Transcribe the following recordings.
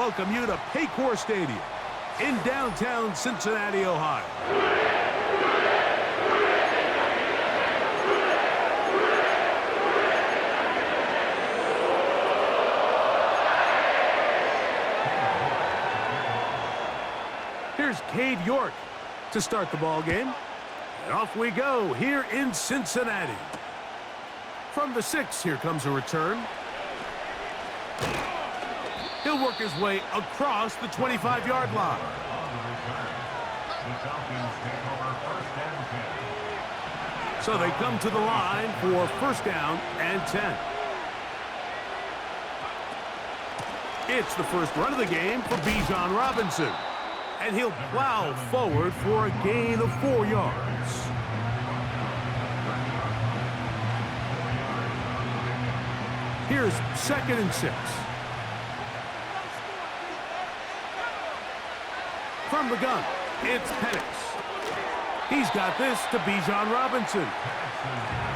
welcome you to Paycor Stadium in downtown Cincinnati, Ohio. Here's Cade York to start the ball game. And off we go here in Cincinnati. From the 6, here comes a return. He'll work his way across the 25-yard line. So they come to the line for first down and 10. It's the first run of the game for Bijan Robinson. And he'll plow forward for a gain of 4 yards. Here's 2nd and 6. From the gun, it's Penix. He's got this to Bijan Robinson.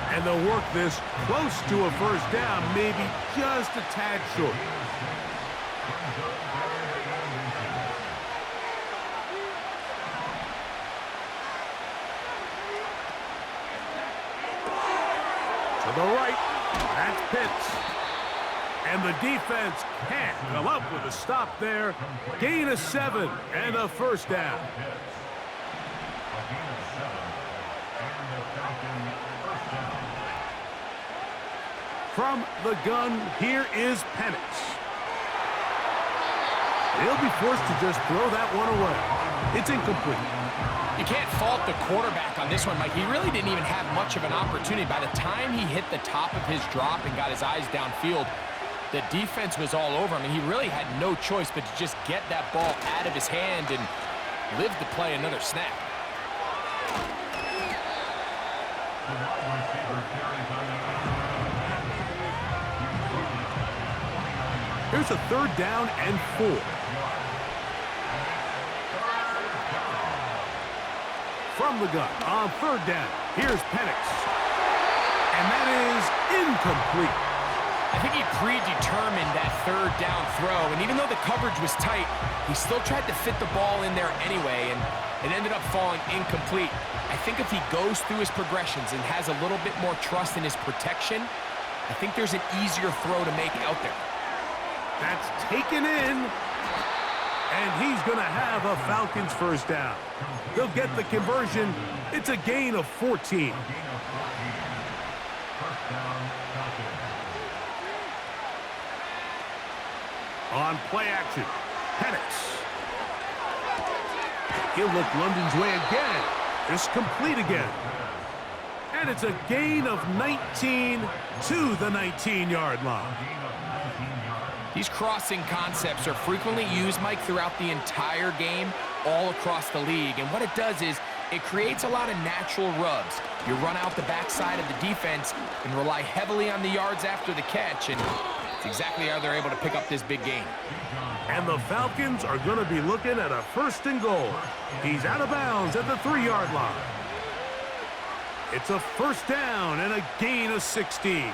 And they'll work this close to a first down, maybe just a tad short. To the right, that's Pitts. And the defense can't come up with a stop there. Gain of 7 and a first down. From the gun, here is Penix. He'll be forced to just throw that one away. It's incomplete. You can't fault the quarterback on this one, Mike. He really didn't even have much of an opportunity. By the time he hit the top of his drop and got his eyes downfield, the defense was all over him. I mean, he really had no choice but to just get that ball out of his hand and live to play another snap. Here's a 3rd down and 4. From the gun on 3rd down, here's Penix. And that is incomplete. I think he predetermined that 3rd down throw, and even though the coverage was tight, he still tried to fit the ball in there anyway, and it ended up falling incomplete. I think if he goes through his progressions and has a little bit more trust in his protection, I think there's an easier throw to make out there. That's taken in, and he's going to have a Falcons first down. They'll get the conversion. It's a gain of 14. On play action, Penix. He'll look London's way again. It's complete again. And it's a gain of 19 to the 19-yard line. These crossing concepts are frequently used, Mike, throughout the entire game, all across the league. And what it does is it creates a lot of natural rubs. You run out the backside of the defense and rely heavily on the yards after the catch, and it's exactly how they're able to pick up this big gain. And the Falcons are going to be looking at a 1st and goal. He's out of bounds at the 3-yard line. It's a first down and a gain of 16.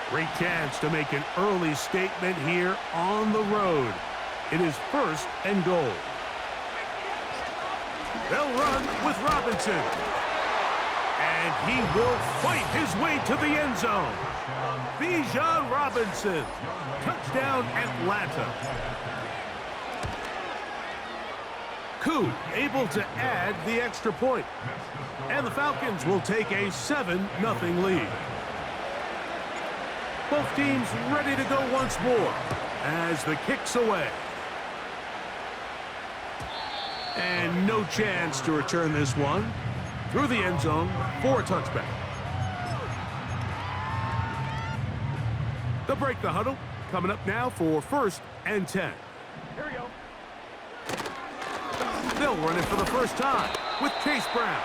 Great chance to make an early statement here on the road. It is 1st and goal. They'll run with Robinson. And he will fight his way to the end zone. Bijan Robinson. Touchdown, Atlanta. Koo able to add the extra point. And the Falcons will take a 7-0 lead. Both teams ready to go once more as the kick's away. And no chance to return this one through the end zone for a touchback. They'll break the huddle. Coming up now for 1st and 10. Here we go. They'll run it for the first time with Chase Brown.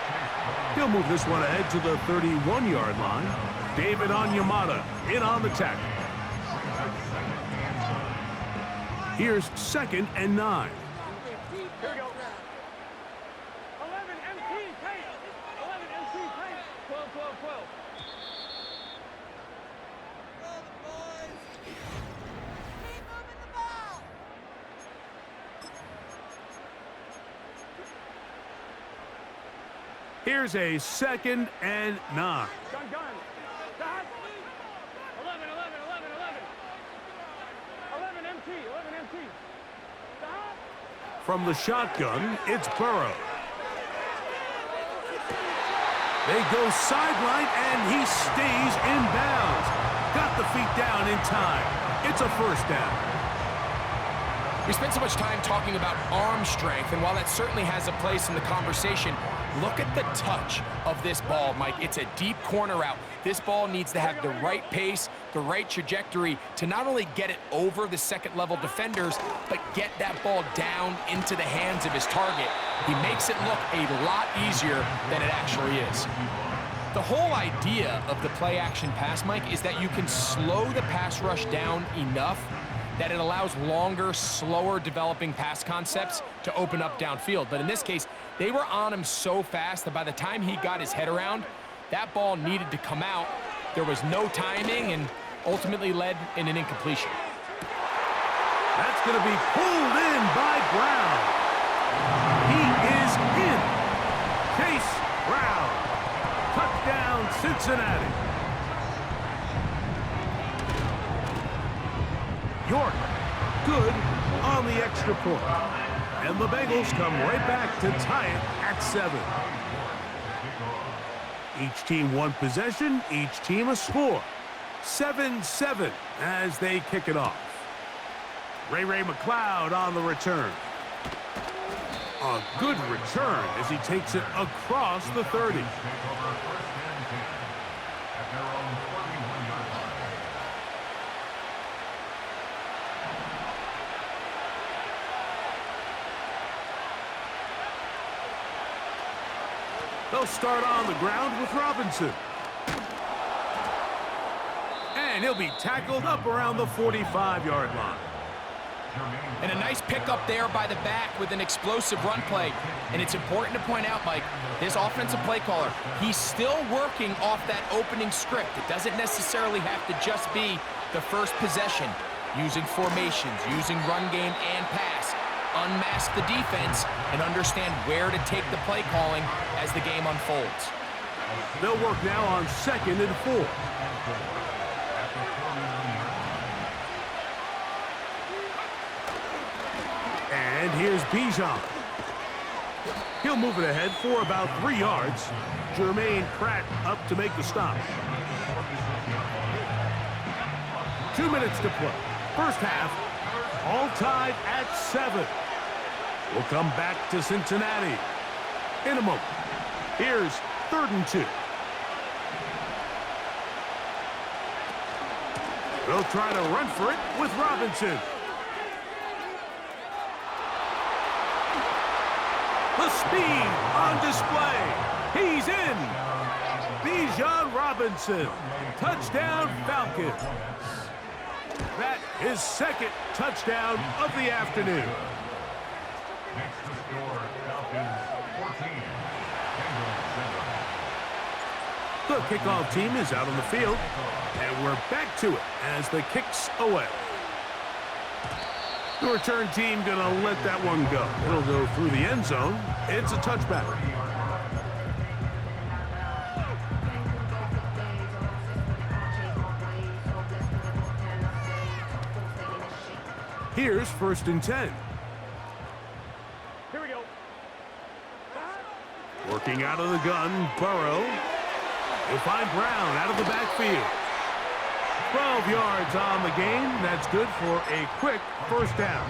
He'll move this one ahead to the 31-yard line. David Onyemata in on the tackle. Here's 2nd and 9. Here we go. 11 MT pace. 11 MT pace. 12, 12, 12. Here's a 2nd and 9. Gun, gun. Stop. 11, 11, 11, 11. 11 MT, 11 MT. Stop. From the shotgun, it's Burrow. They go sideline, and he stays in bounds. Got the feet down in time. It's a first down. We spent so much time talking about arm strength, and while that certainly has a place in the conversation, look at the touch of this ball, Mike. It's a deep corner route. This ball needs to have the right pace, the right trajectory to not only get it over the second-level defenders, but get that ball down into the hands of his target. He makes it look a lot easier than it actually is. The whole idea of the play-action pass, Mike, is that you can slow the pass rush down enough that it allows longer, slower developing pass concepts to open up downfield. But in this case, they were on him so fast that by the time he got his head around, that ball needed to come out. There was no timing and ultimately led in an incompletion. That's going to be pulled in by Brown. He is in. Chase Brown. Touchdown, Cincinnati. York, good on the extra point. And the Bengals come right back to tie it at 7. Each team one possession, each team a score. 7-7 as they kick it off. Ray McLeod on the return. A good return as he takes it across the 30. They'll start on the ground with Robinson. And he'll be tackled up around the 45-yard line. And a nice pickup there by the back with an explosive run play. And it's important to point out, Mike, his offensive play caller, he's still working off that opening script. It doesn't necessarily have to just be the first possession. Using formations, using run game and pass. Unmask the defense and understand where to take the play calling as the game unfolds. They'll work now on 2nd and 4. And here's Bijan. He'll move it ahead for about 3 yards. Jermaine Pratt up to make the stop. 2 minutes to play. First half, all tied at 7. We'll come back to Cincinnati in a moment. Here's 3rd and 2. They'll try to run for it with Robinson. The speed on display. He's in. Bijan Robinson. Touchdown, Falcons. That is 2nd touchdown of the afternoon. Next to score, Falcons 14. The kickoff team is out on the field, and we're back to it as the kick's away. The return team gonna let that one go. It'll go through the end zone. It's a touchback. Here's 1st and 10. Here we go. Working out of the gun, Burrow. He'll find Brown out of the backfield. 12 yards on the game. That's good for a quick first down.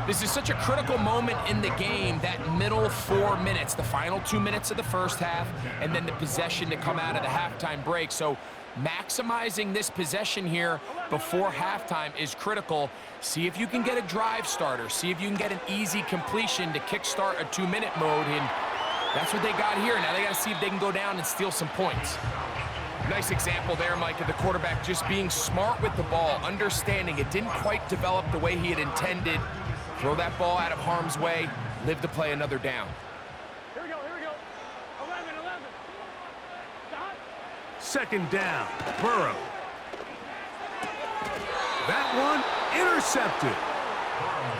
This is such a critical moment in the game, that middle 4 minutes, the final 2 minutes of the first half, and then the possession to come out of the halftime break. So maximizing this possession here before halftime is critical. See if you can get a drive starter. See if you can get an easy completion to kickstart a 2-minute mode, and that's what they got here. Now they got to see if they can go down and steal some points. Nice example there, Mike, of the quarterback just being smart with the ball, understanding it didn't quite develop the way he had intended. Throw that ball out of harm's way, live to play another down. Here we go, here we go. 11, 11. Stop. 2nd down, Burrow. That one intercepted.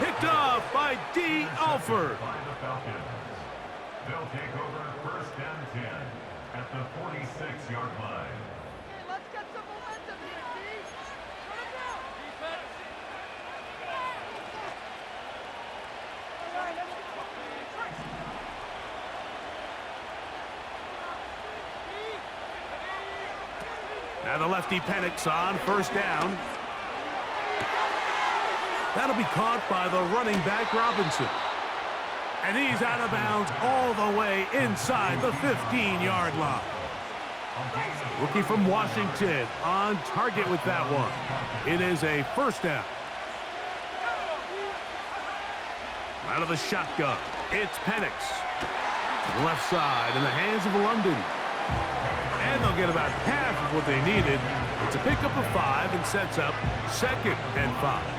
Picked off by D. Alford. They'll take over first and 10 at the 46-yard line. Okay, let's get some momentum here, Steve. Put it down. Defense. All right, let's go. Now the lefty Penix on first down. That'll be caught by the running back Robinson. And he's out of bounds all the way inside the 15-yard line. Rookie from Washington on target with that one. It is a first down. Out of the shotgun, it's Penix. To the left side in the hands of London. And they'll get about half of what they needed. It's a pickup of 5 and sets up 2nd and 5.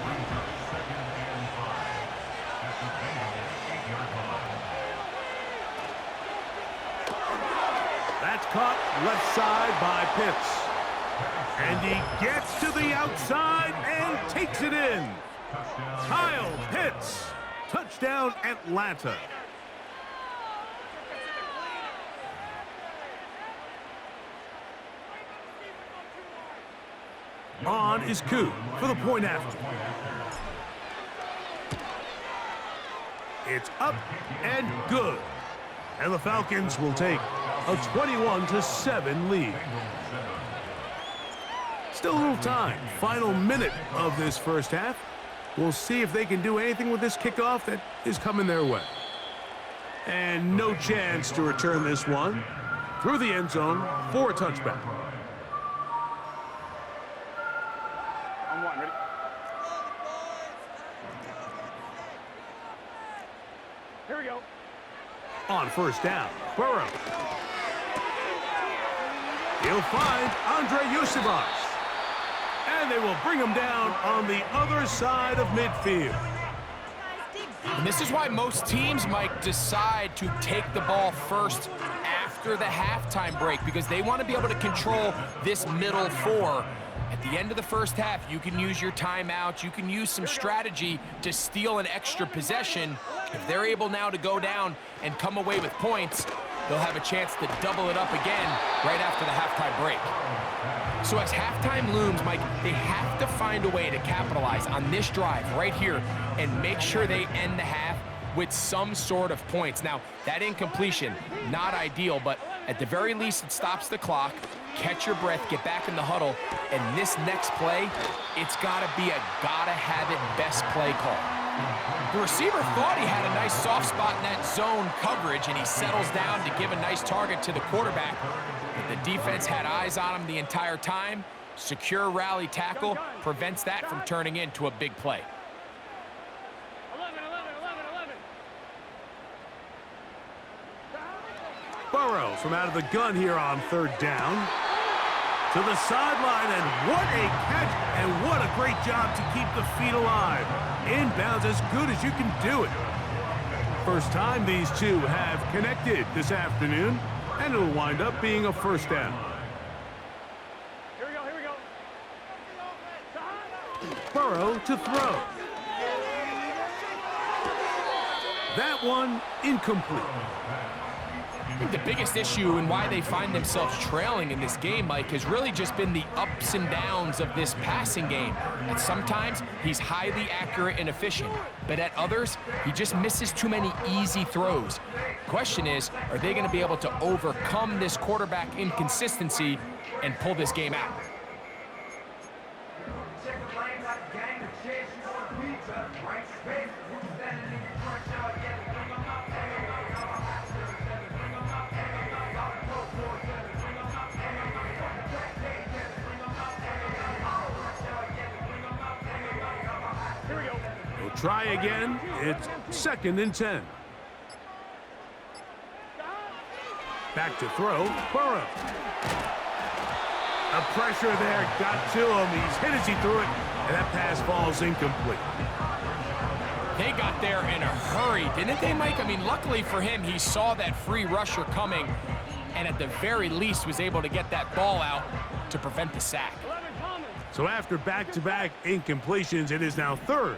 That's caught left side by Pitts. And he gets to the outside and takes it in. Kyle Pitts. Touchdown, Atlanta. On is Koo for the point after. It's up and good. And the Falcons will take a 21-7 lead. Still a little time. Final minute of this first half. We'll see if they can do anything with this kickoff that is coming their way. And no chance to return this one through the end zone for a touchback. I'm one, ready? Here we go. On first down, Burrow. He'll find Andre Yusevich. And they will bring him down on the other side of midfield. And this is why most teams might decide to take the ball first after the halftime break, because they want to be able to control this middle 4. At the end of the first half, you can use your timeout. You can use some strategy to steal an extra possession. If they're able now to go down and come away with points, they'll have a chance to double it up again right after the halftime break. So as halftime looms, Mike, they have to find a way to capitalize on this drive right here and make sure they end the half with some sort of points. Now, that incompletion, not ideal, but at the very least, it stops the clock. Catch your breath, get back in the huddle, and this next play, it's got to be a gotta-have-it best play call. The receiver thought he had a nice soft spot in that zone coverage, and he settles down to give a nice target to the quarterback. But the defense had eyes on him the entire time. Secure rally tackle prevents that from turning into a big play. 11, 11, 11, 11. Burrow from out of the gun here on third down. To the sideline, and what a catch, and what a great job to keep the feet alive. Inbounds as good as you can do it. First time these two have connected this afternoon, and it'll wind up being a first down. Here we go, here we go. Burrow to throw. That one incomplete. I think the biggest issue and why they find themselves trailing in this game, Mike, has really just been the ups and downs of this passing game. And sometimes he's highly accurate and efficient, but at others, he just misses too many easy throws. Question is, are they going to be able to overcome this quarterback inconsistency and pull this game out? Try again. It's 2nd and 10. Back to throw. Burrow. The pressure there got to him. He's hit as he threw it, and that pass falls incomplete. They got there in a hurry, didn't they, Mike? I mean, luckily for him, he saw that free rusher coming, and at the very least was able to get that ball out to prevent the sack. So after back-to-back incompletions, it is now 3rd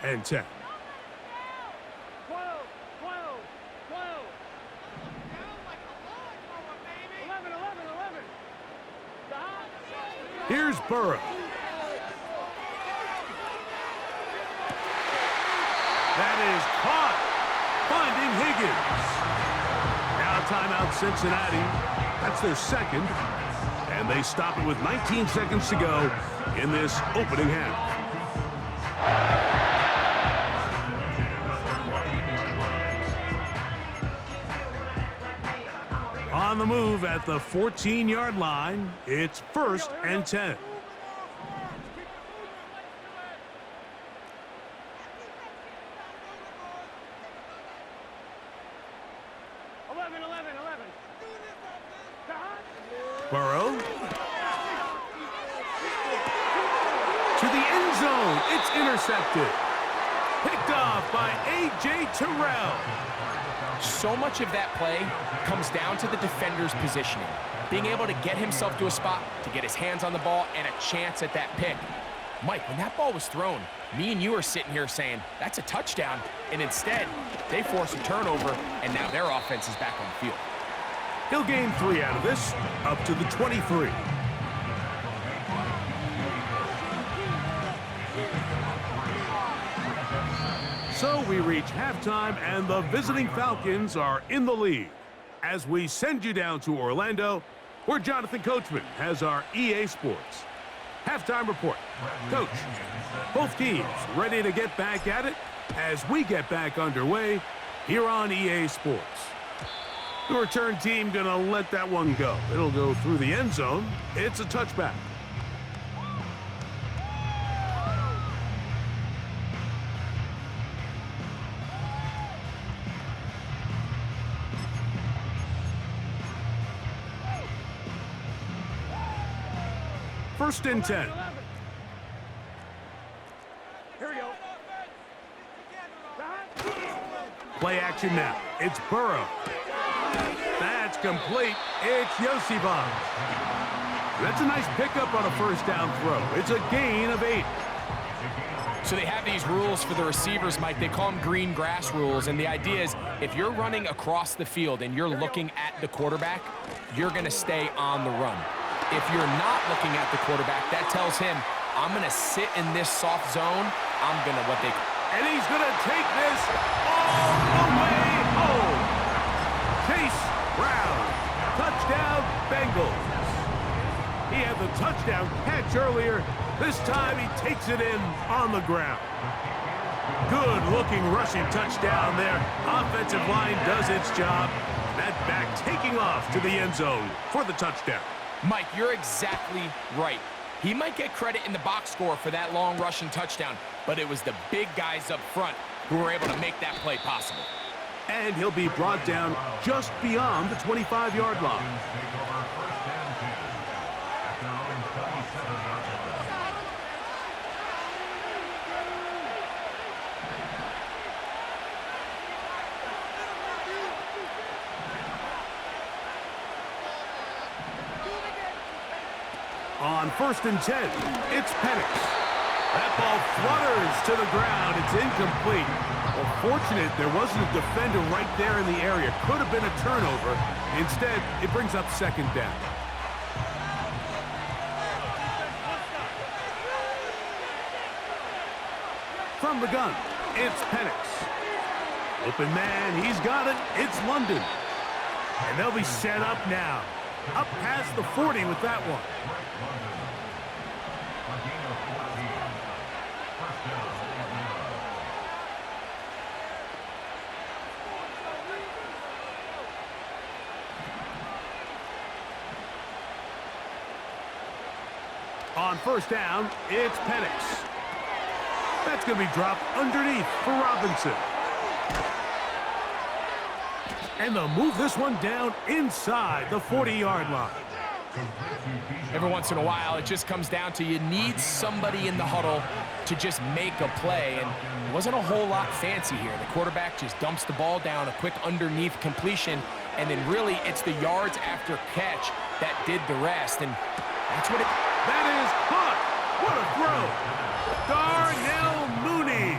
and 10. 12, 12, 12. Here's Burrow. That is caught. Finding Higgins. Now timeout Cincinnati. That's their second. And they stop it with 19 seconds to go in this opening half. On the move at the 14-yard line, it's 1st and 10. Burrow. To the end zone. It's intercepted. Picked off by A.J. Terrell. So much of that play comes down to the defender's positioning. Being able to get himself to a spot, to get his hands on the ball, and a chance at that pick. Mike, when that ball was thrown, me and you are sitting here saying, that's a touchdown. And instead, they force a turnover, and now their offense is back on the field. He'll gain 3 out of this, up to the 23. So we reach halftime, and the visiting Falcons are in the lead. As we send you down to Orlando, where Jonathan Coachman has our EA Sports halftime report. Coach, both teams ready to get back at it as we get back underway here on EA Sports. The return team gonna let that one go. It'll go through the end zone. It's a touchback. First and 10. Here we go. Play action now. It's Burrow. That's complete. It's Yosibon. That's a nice pickup on a first down throw. It's a gain of 8. So they have these rules for the receivers, Mike. They call them green grass rules. And the idea is if you're running across the field and you're looking at the quarterback, you're going to stay on the run. If you're not looking at the quarterback, that tells him, I'm going to sit in this soft zone. I'm going to And he's going to take this all the way home. Chase Brown. Touchdown, Bengals. He had the touchdown catch earlier. This time he takes it in on the ground. Good-looking rushing touchdown there. Offensive line does its job. That back taking off to the end zone for the touchdown. Mike, you're exactly right. He might get credit in the box score for that long rushing touchdown, but it was the big guys up front who were able to make that play possible. And he'll be brought down just beyond the 25-yard line. On 1st and 10, it's Penix. That ball flutters to the ground. It's incomplete. Well, fortunate there wasn't a defender right there in the area. Could have been a turnover. Instead, it brings up 2nd down. From the gun, it's Penix. Open man, he's got it. It's London. And they'll be set up now. Up past the 40 with that one. On 1st down, it's Penix. That's going to be dropped underneath for Robinson. And they'll move this one down inside the 40-yard line. Every once in a while, it just comes down to you need somebody in the huddle to just make a play, and it wasn't a whole lot fancy here. The quarterback just dumps the ball down, a quick underneath completion, and then really it's the yards after catch that did the rest, and that's what it... That is caught. What a throw. Darnell Mooney.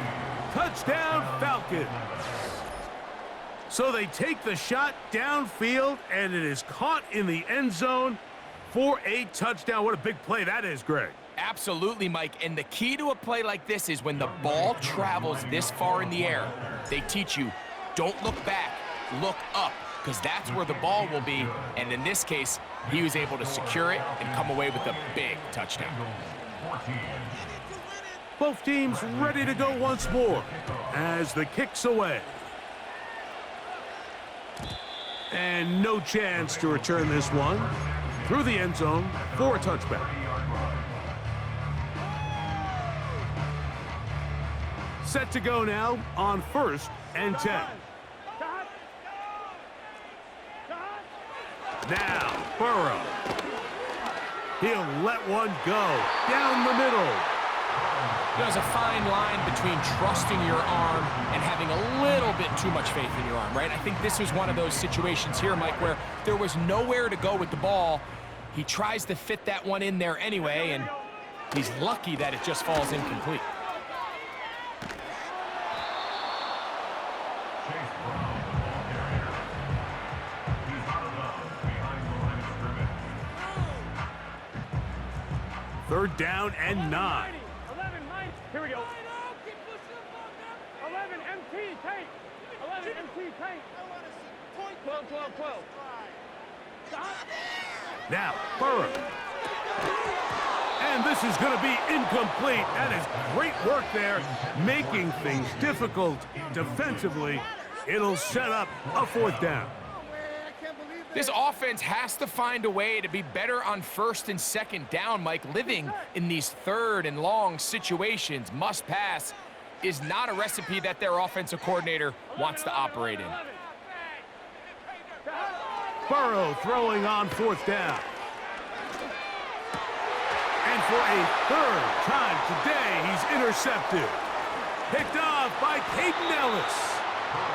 Touchdown, Falcons. So they take the shot downfield, and it is caught in the end zone For a touchdown. What a big play that is, Greg. Absolutely, Mike. And the key to a play like this is when the ball travels this far in the air, they teach you, don't look back, look up, because that's where the ball will be. And in this case, he was able to secure it and come away with a big touchdown. Both teams ready to go once more as the kick's away. And no chance to return this one through the end zone for a touchback. Set to go now on 1st and 10. Now, Burrow. He'll let one go down the middle. There's a fine line between trusting your arm and having a little bit too much faith in your arm, right? I think this was one of those situations here, Mike, where there was nowhere to go with the ball. He tries to fit that one in there anyway, and he's lucky that it just falls incomplete. Third down and 9. 11, Mike. Here we go. 11, MT, tank. 11, MT, tank. 12, 12, 12. Stop. Now, Burrow. And this is going to be incomplete. That is great work there, making things difficult defensively. It'll set up a 4th down. This offense has to find a way to be better on 1st and 2nd down, Mike. Living in these 3rd and long situations, must pass, is not a recipe that their offensive coordinator wants to operate in. Burrow throwing on 4th down. And for a 3rd time today, he's intercepted. Picked off by Peyton Ellis.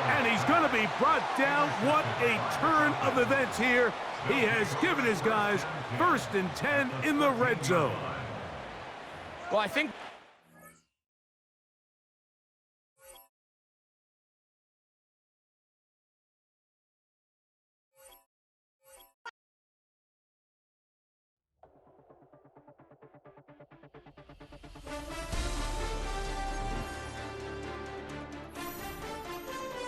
And he's going to be brought down. What a turn of events here. He has given his guys 1st and 10 in the red zone. Well, I think